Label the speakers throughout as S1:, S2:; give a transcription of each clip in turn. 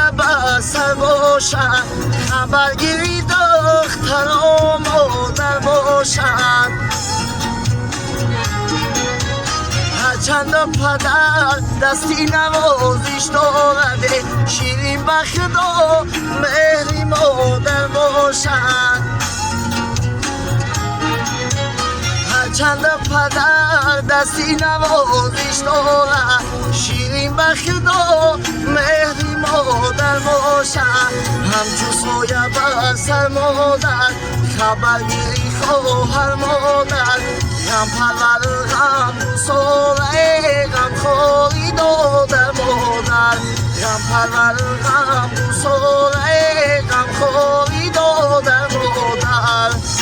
S1: بسر باشد خبرگیری دختر و مادر باشد هرچند پدر دستی نوازش دارده شیرین بخت و مهری مادر باشد هرچند پدر دستی نوازش دارد شیرین بخت و مهری مادر باشد همچون سایه بر سر مادر خبرگیری خواهر مادر غم پرور غم گساره غم خوری دادر مادر غم پرور غم گساره غم خوری دادر مادر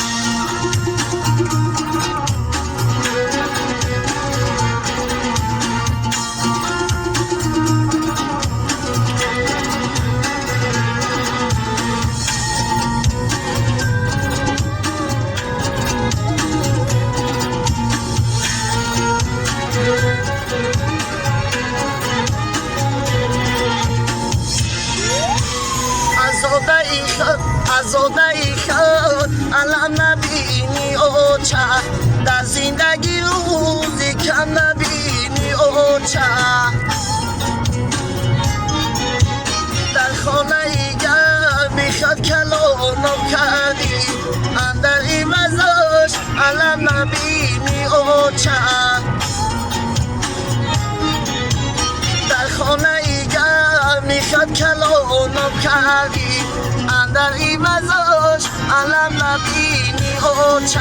S1: آزاده خود الان نبینی اوچه در زندگی روزی کم نبینی اوچه در خانه ایگر بیخد کلانم کردی اندر این وزاش الان نبینی اوچه در خانه ایگر میخد کلانم کردی اندر این وزاش علم نبینی اوچه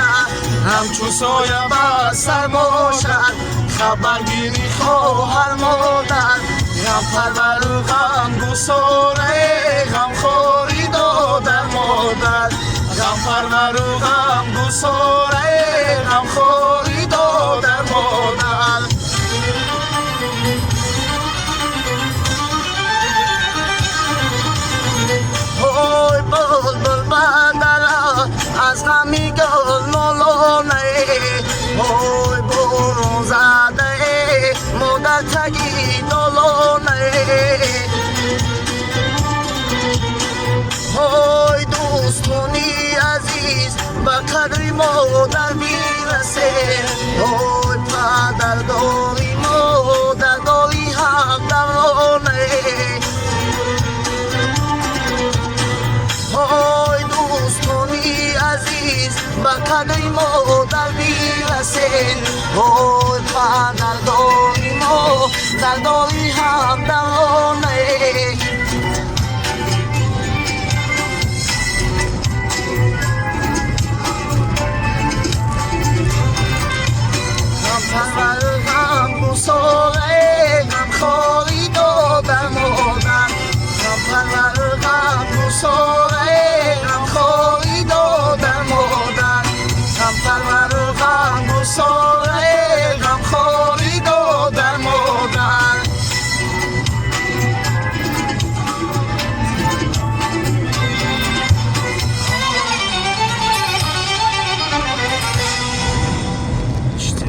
S1: همچون سایه بر سر باشد خبرگیری خواهر مادر غم پرور غم گساره غم خوری دادر مادر غم پرور غم گساره غم خوری دادر مادر از غمی گل مولانه وای برون زده مادر تگی دلانه وای دوستونی عزیز به قدری مادر میرسه وای پدر داری مادر داری هم درانه وای دوستونی عزیز به قدری مادر میرسه وای پدر داری مادر داری هم درانه